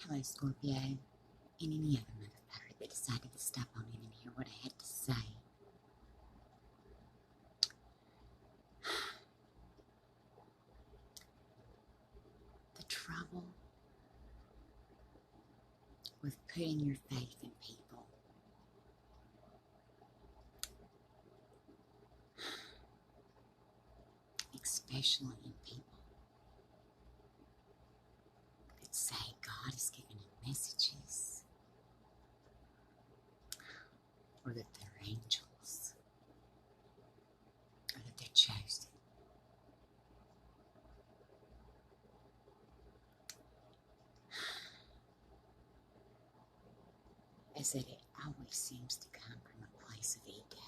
Hello, Scorpio, and any other motherfucker that decided to stop on in and hear what I had to say. The trouble with putting your faith in people, especially in people that say God is giving them messages, or that they're angels, or that they're chosen. Is that it always seems to come from a place of ego.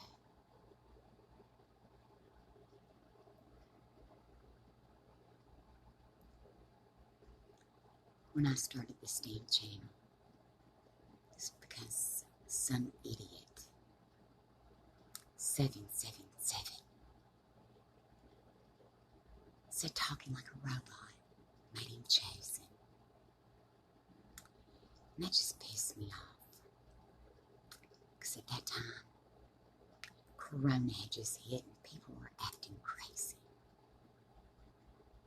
When I started this damn channel, it's because some idiot, 777, said talking like a robot made him chosen. And that just pissed me off. Because at that time, Corona had just hit and people were acting crazy.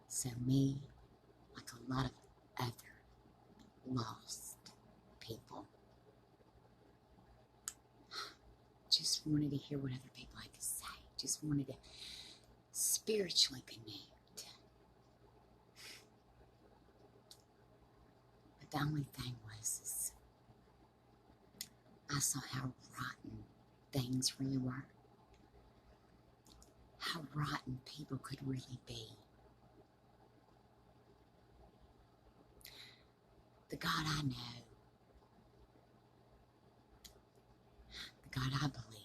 So me, like a lot of other lost people, just wanted to hear what other people had to say. Just wanted to spiritually connect. But the only thing was I saw how rotten things really were. How rotten people could really be. The God I know, the God I believe,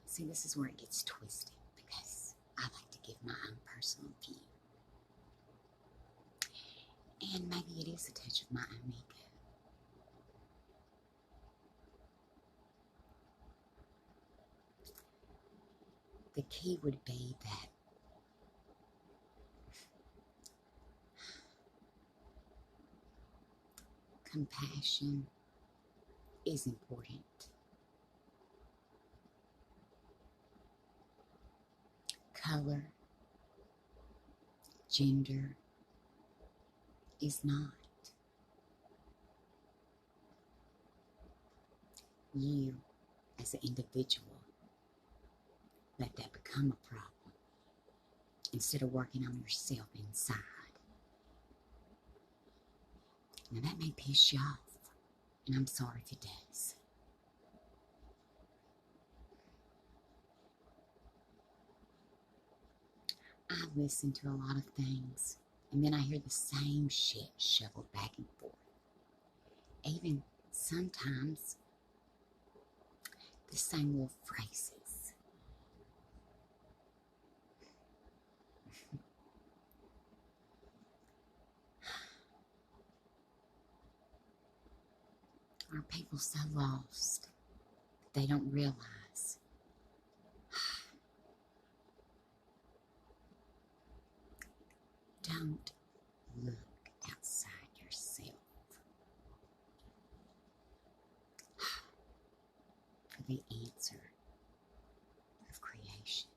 see, this is where it gets twisted, because I like to give my own personal view. And maybe it is a touch of my own ego. The key would be that compassion is important. Color, gender is not. You, as an individual, let that become a problem instead of working on yourself inside. Now that may piss you off, and I'm sorry if it does. I listen to a lot of things, and then I hear the same shit shoveled back and forth. Even sometimes the same little phrases. Are people so lost that they don't realize don't look outside yourself for the answer of creation,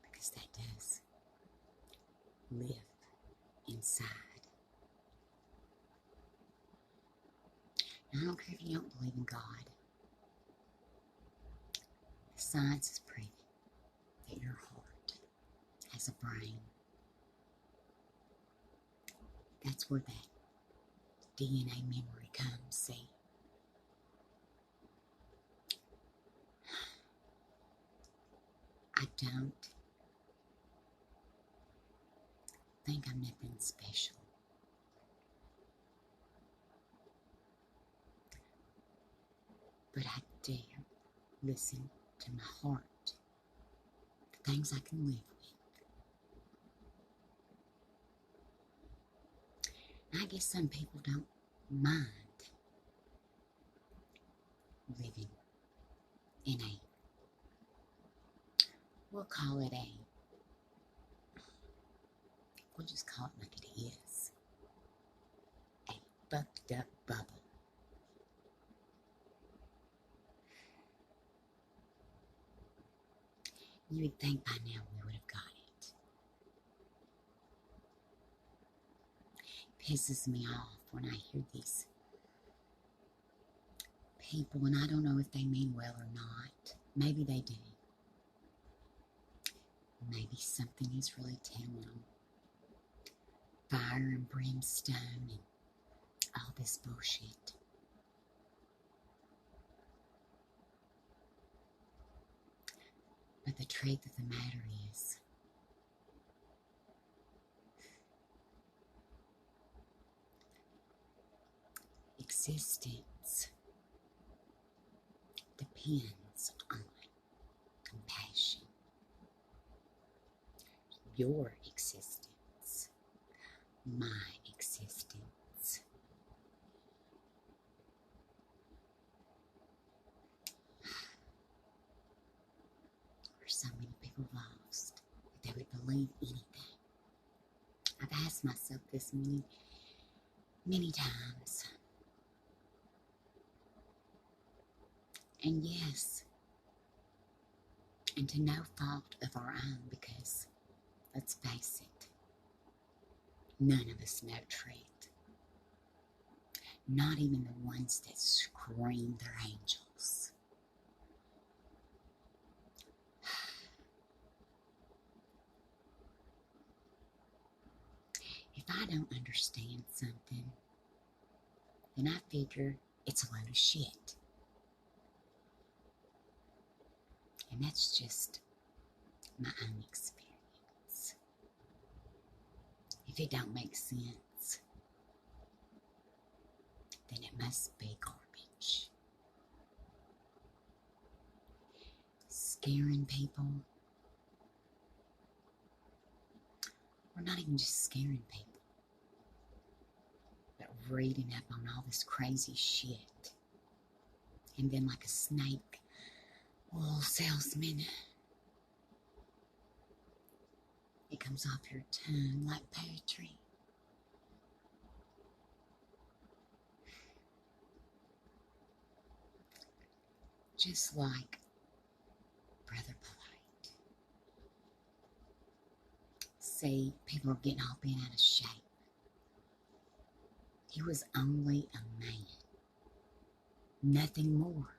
because that does live inside. Now, I don't care if you don't believe in God. The science has proven that your heart has a brain. That's where that DNA memory comes, see? I don't think I'm nothing special. But I dare listen to my heart, the things I can live with. And I I guess some people don't mind living in a, we'll just call it like it is, a fucked up bubble. You would think by now we would have got it. Pisses me off when I hear these people, and I don't know if they mean well or not. Maybe they do. Maybe something is really telling them. Fire and brimstone and all this bullshit. But the truth of the matter is, existence depends on compassion. Your existence, my existence. Are so many people lost that they would believe anything? I've asked myself this many times. And yes, and to no fault of our own, because let's face it, none of us know truth. Not even the ones that scream they're angels. If I don't understand something, then I figure it's a load of shit. And that's just my own experience. If it don't make sense, then it must be garbage. Scaring people, or not even just scaring people, but reading up on all this crazy shit. And then like a snake oil salesman, it comes off your tongue like poetry. Just like Brother Polite. See, people are getting all bent out of shape. He was only a man, nothing more.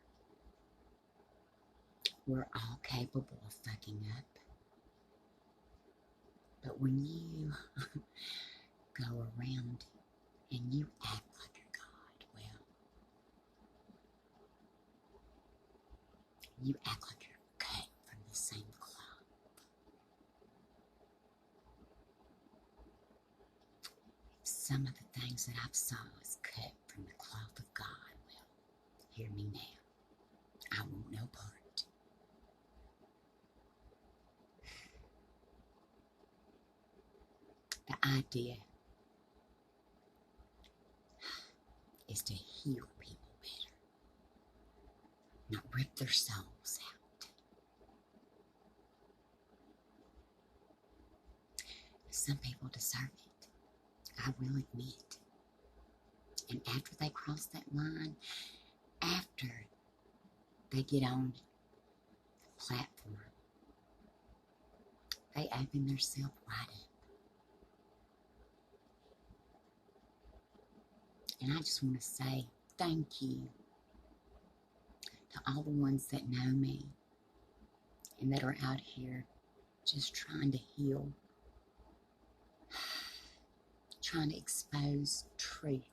We're all capable of fucking up. But when you go around and you act like a god, well, you act like you're cut from the same cloth. If some of the things that I've saw is cut from the cloth of God, well, hear me now. I want no part. The idea is to heal people better, not rip their souls out. Some people deserve it, I will admit. And after they cross that line, after they get on the platform, they open themselves wide up. And I just want to say thank you to all the ones that know me and that are out here just trying to heal, trying to expose truth.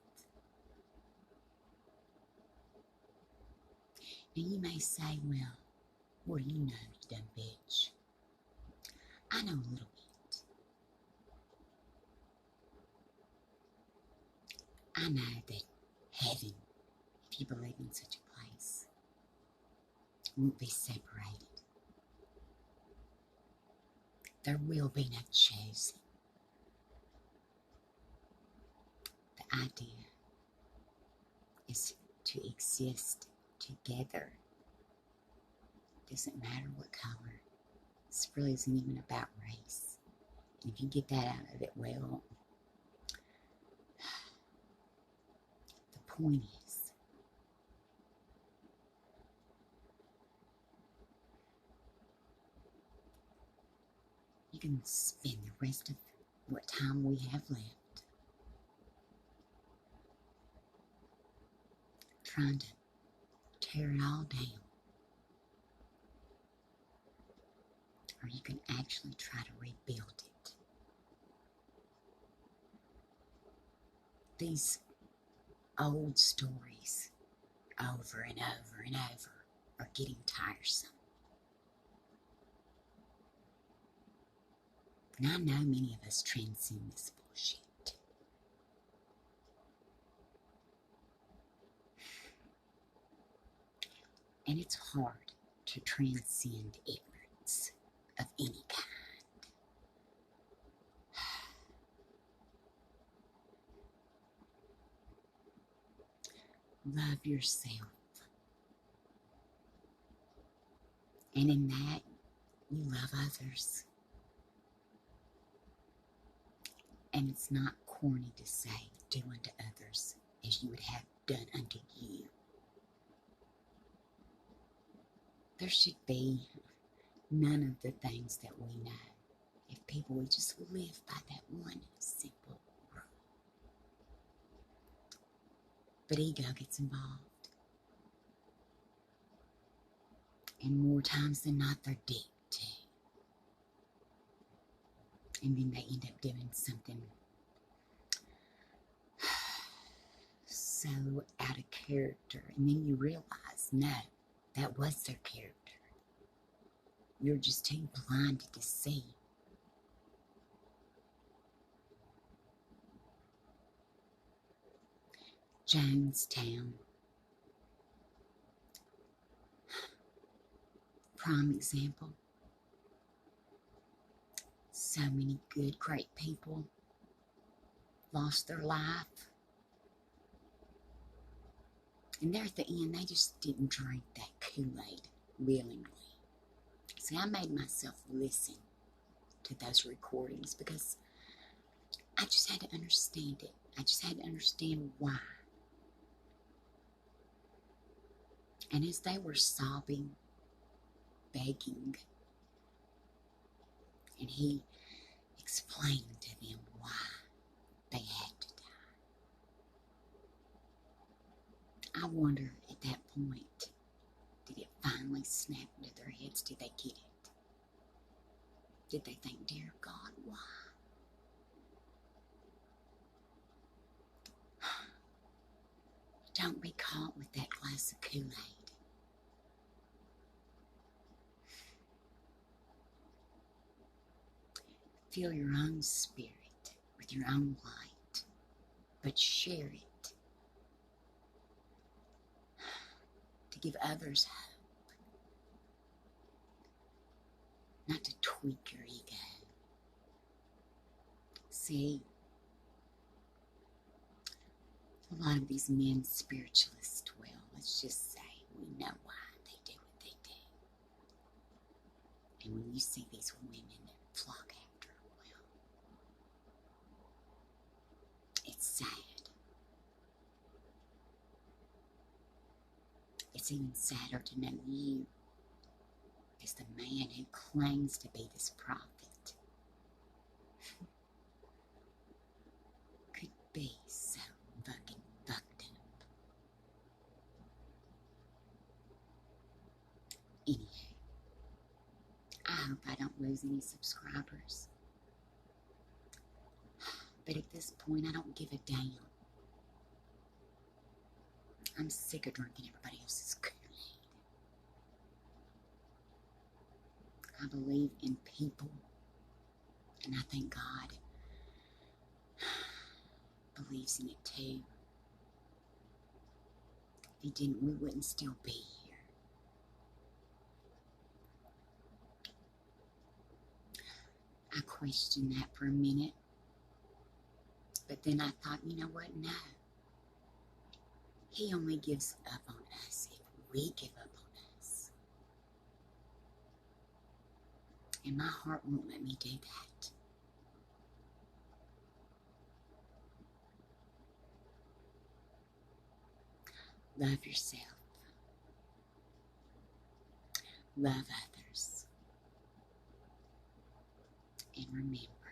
Now you may say, well, what do you know, you dumb bitch? I know a little bit. I know that heaven, if you believe in such a place, won't be separated. There will be no choosing. The idea is to exist together. Doesn't matter what color. This really isn't even about race. And if you get that out of it, well, the point is, you can spend the rest of what time we have left trying to tear it all down. Or you can actually try to rebuild it. These old stories over and over and over are getting tiresome. And I know many of us transcend this bullshit. And it's hard to transcend ignorance of any kind. Love yourself. And in that, you love others. And it's not corny to say, do unto others as you would have done unto you. There should be none of the things that we know if people would just live by that one simple rule. But ego gets involved. And more times than not, they're deep too. And then they end up doing something so out of character. And then you realize, no, that was their character. You're just too blinded to see. Jonestown. Prime example. So many good, great people lost their life. And there at the end, they just didn't drink that Kool-Aid willingly. See, I made myself listen to those recordings because I just had to understand it. I just had to understand why. And as they were sobbing, begging, and he explained to them why they had to die. I wonder at that point, did it finally snap into their heads? Did they get it? Did they think, dear God, why? Don't be caught with that glass of Kool-Aid. Fill your own spirit with your own light, but share it to give others hope, not to tweak your ego. See, a lot of these men spiritualists, well, let's just say we know why they do what they do. And when you see these women that flock after, well, it's sad. It's even sadder to know you as the man who claims to be this prophet could be so fucking fucked up. Anywho, I hope I don't lose any subscribers. But at this point, I don't give a damn. I'm sick of drinking everybody else's Kool-Aid. I believe in people, and I think God believes in it too. If he didn't, we wouldn't still be here. I questioned that for a minute. But then I thought, you know what? No. He only gives up on us if we give up on us. And my heart won't let me do that. Love yourself. Love others. And remember,